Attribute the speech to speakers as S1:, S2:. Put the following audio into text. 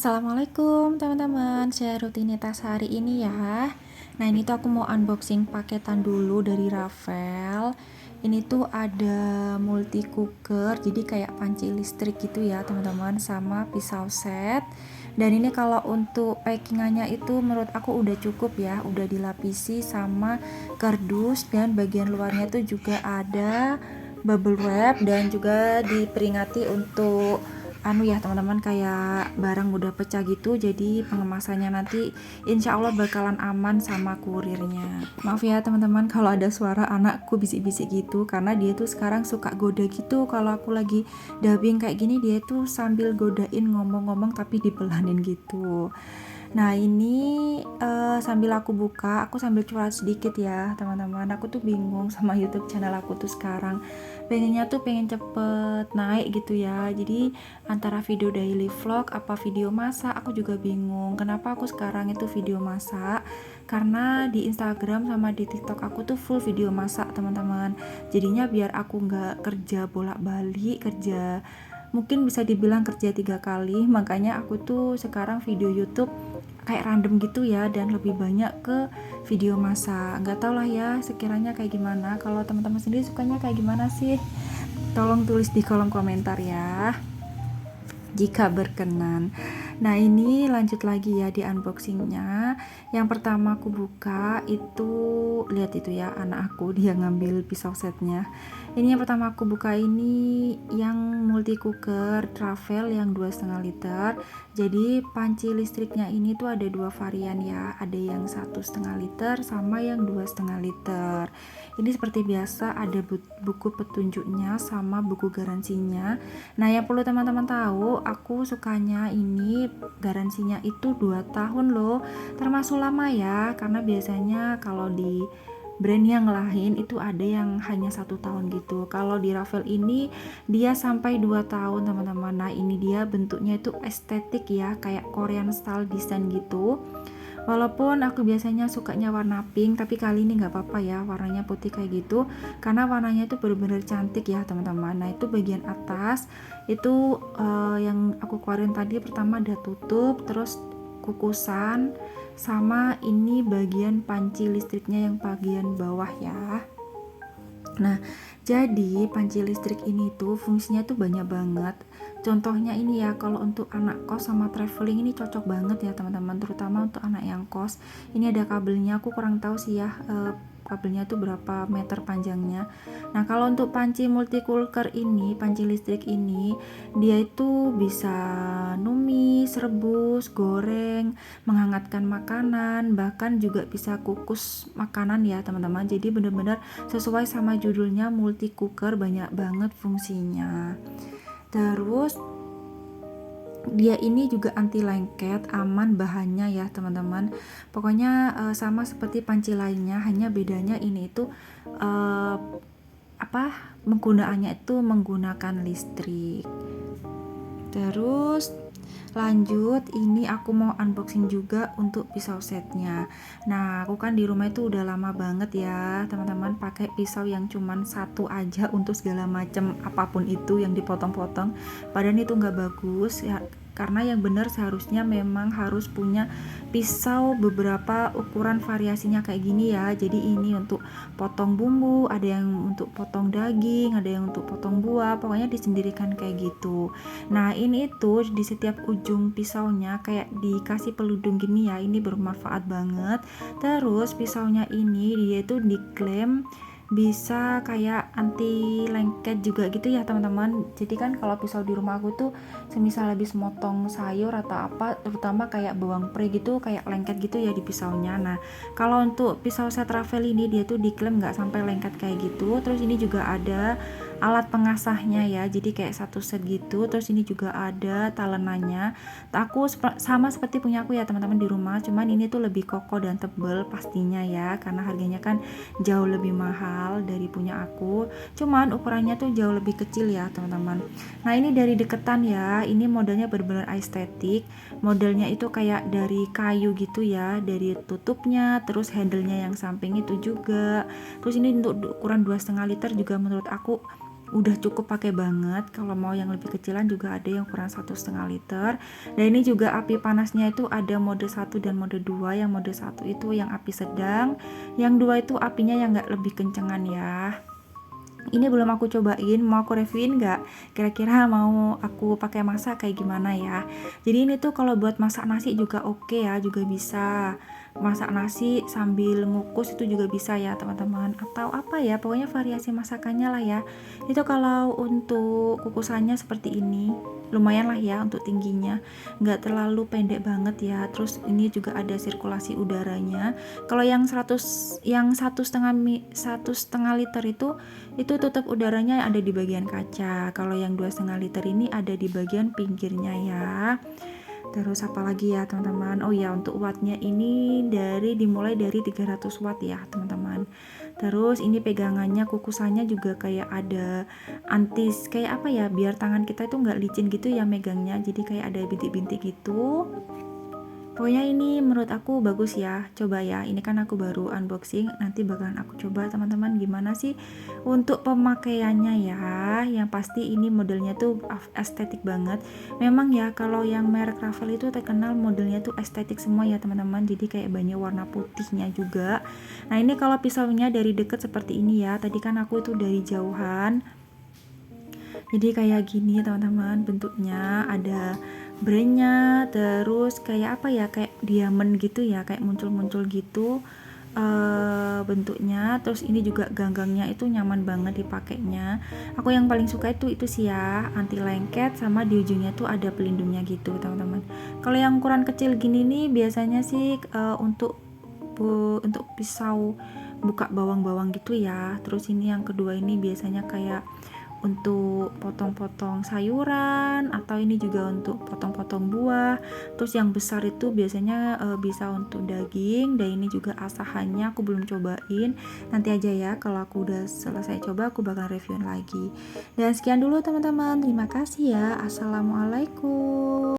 S1: Assalamualaikum teman-teman, share rutinitas hari ini ya. Nah ini tuh aku mau unboxing paketan dulu dari Ravel. Ini tuh ada multi cooker, jadi kayak panci listrik gitu ya teman-teman, sama pisau set. Dan ini kalau untuk packingannya itu menurut aku udah cukup ya, udah dilapisi sama kardus, dan bagian luarnya tuh juga ada bubble wrap, dan juga diperingati untuk ya teman-teman, kayak barang mudah pecah gitu, jadi pengemasannya nanti insya Allah bakalan aman sama kurirnya. Maaf ya teman-teman kalau ada suara anakku bisik-bisik gitu, karena dia tuh sekarang suka goda gitu. Kalau aku lagi dubbing kayak gini, dia tuh sambil godain ngomong-ngomong tapi dipelanin gitu. Nah ini sambil aku buka, aku sambil curhat sedikit ya teman-teman. Aku tuh bingung sama YouTube channel aku tuh sekarang. Pengennya tuh pengen cepet naik gitu ya. Jadi antara video daily vlog apa video masak, aku juga bingung. Kenapa aku sekarang itu video masak? Karena di Instagram sama di TikTok aku tuh full video masak teman-teman. Jadinya biar aku nggak kerja bolak-balik, kerja mungkin bisa dibilang kerja 3 kali, makanya aku tuh sekarang video YouTube kayak random gitu ya, dan lebih banyak ke video masak. Nggak tau lah ya sekiranya kayak gimana. Kalau teman-teman sendiri sukanya kayak gimana sih? Tolong tulis di kolom komentar ya jika berkenan. Nah ini lanjut lagi ya di unboxingnya. Yang pertama aku buka itu, lihat itu ya anak aku, dia ngambil pisau setnya. Ini yang pertama aku buka, ini yang multi cooker Ravel yang 2,5 liter. Jadi panci listriknya ini tuh ada 2 varian ya, ada yang 1,5 liter sama yang 2,5 liter. Ini seperti biasa ada buku petunjuknya sama buku garansinya. Nah yang perlu teman-teman tahu, aku sukanya ini garansinya itu 2 tahun loh, termasuk lama ya, karena biasanya kalau di brand yang lain itu ada yang hanya 1 tahun gitu. Kalau di Ravel ini dia sampai 2 tahun teman-teman. Nah ini dia bentuknya itu estetik ya, kayak Korean style design gitu. Walaupun aku biasanya sukanya warna pink, tapi kali ini nggak apa-apa ya warnanya putih kayak gitu, karena warnanya itu bener-bener cantik ya teman-teman. Nah itu bagian atas itu yang aku keluarin tadi, pertama ada tutup, terus kukusan, sama ini bagian panci listriknya yang bagian bawah ya. Nah, jadi panci listrik ini tuh fungsinya tuh banyak banget. Contohnya ini ya, kalau untuk anak kos sama traveling ini cocok banget ya teman-teman, terutama untuk anak yang kos. Ini ada kabelnya, aku kurang tahu sih ya kabelnya tuh berapa meter panjangnya. Nah, kalau untuk panci multi cooker ini, panci listrik ini, dia itu bisa numis, rebus, goreng, menghangatkan makanan, bahkan juga bisa kukus makanan ya teman-teman. Jadi bener-bener sesuai sama judulnya, multi cooker, banyak banget fungsinya. Terus dia ini juga anti lengket, aman bahannya ya teman-teman. Pokoknya sama seperti panci lainnya, hanya bedanya ini itu penggunaannya itu menggunakan listrik. Terus lanjut, ini aku mau unboxing juga untuk pisau setnya. Nah aku kan di rumah itu udah lama banget ya teman-teman pakai pisau yang cuman satu aja untuk segala macam apapun itu yang dipotong-potong, padahal itu nggak bagus ya, karena yang benar seharusnya memang harus punya pisau beberapa ukuran variasinya kayak gini ya. Jadi ini untuk potong bumbu, ada yang untuk potong daging, ada yang untuk potong buah, pokoknya disendirikan kayak gitu. Nah ini itu di setiap ujung pisaunya kayak dikasih peludung gini ya, ini bermanfaat banget. Terus pisaunya ini dia itu diklaim bisa kayak anti lengket juga gitu ya teman-teman. Jadi kan kalau pisau di rumah aku tuh semisal habis motong sayur atau apa, terutama kayak bawang pre gitu, kayak lengket gitu ya di pisaunya. Nah kalau untuk pisau set Ravel ini dia tuh diklaim nggak sampai lengket kayak gitu. Terus ini juga ada alat pengasahnya ya, jadi kayak satu set gitu. Terus ini juga ada talenannya. Aku sama seperti punya aku ya teman-teman di rumah, cuman ini tuh lebih kokoh dan tebel pastinya ya, karena harganya kan jauh lebih mahal dari punya aku, cuman ukurannya tuh jauh lebih kecil ya teman-teman. Nah ini dari deketan ya, ini modelnya benar-benar estetik. Modelnya itu kayak dari kayu gitu ya, dari tutupnya, terus handle-nya yang samping itu juga. Terus ini untuk ukuran 2,5 liter juga menurut aku udah cukup pakai banget. Kalau mau yang lebih kecilan juga ada yang ukuran 1,5 liter. Dan ini juga api panasnya itu ada mode 1 dan mode 2. Yang mode 1 itu yang api sedang, yang 2 itu apinya yang nggak lebih kencengan ya. Ini belum aku cobain, mau aku reviewin nggak? Kira-kira mau aku pakai masak kayak gimana ya? Jadi ini tuh kalau buat masak nasi juga oke ya, juga bisa. Masak nasi sambil ngukus itu juga bisa ya teman-teman. Atau apa ya, pokoknya variasi masakannya lah ya. Itu kalau untuk kukusannya seperti ini, lumayan lah ya untuk tingginya, nggak terlalu pendek banget ya. Terus ini juga ada sirkulasi udaranya. Kalau yang 100, yang 1,5 liter itu tutup udaranya ada di bagian kaca. Kalau yang 2,5 liter ini ada di bagian pinggirnya ya. Terus apa lagi ya teman-teman? Oh ya, untuk wattnya ini dimulai dari 300 watt ya teman-teman. Terus ini pegangannya, kukusannya juga kayak ada antis, kayak apa ya, biar tangan kita itu nggak licin gitu ya megangnya. Jadi kayak ada bintik-bintik gitu. Pokoknya ini menurut aku bagus ya, coba ya, ini kan aku baru unboxing, nanti bakalan aku coba teman-teman gimana sih untuk pemakaiannya ya. Yang pasti ini modelnya tuh estetik banget. Memang ya kalau yang merek Ravel itu terkenal modelnya tuh estetik semua ya teman-teman, jadi kayak banyak warna putihnya juga. Nah ini kalau pisaunya dari deket seperti ini ya, tadi kan aku itu dari jauhan, jadi kayak gini teman-teman bentuknya, ada brandnya, terus kayak apa ya, kayak diamond gitu ya, kayak muncul-muncul gitu bentuknya. Terus ini juga ganggangnya itu nyaman banget dipakainya. Aku yang paling suka itu sih ya, anti lengket, sama di ujungnya tuh ada pelindungnya gitu teman-teman. Kalau yang ukuran kecil gini nih biasanya sih untuk pisau buka bawang-bawang gitu ya. Terus ini yang kedua ini biasanya kayak untuk potong-potong sayuran, atau ini juga untuk potong-potong buah. Terus yang besar itu biasanya bisa untuk daging, dan ini juga asahannya aku belum cobain. Nanti aja ya, kalau aku udah selesai coba aku bakal reviewin lagi. Dan sekian dulu teman-teman, terima kasih ya. Assalamualaikum.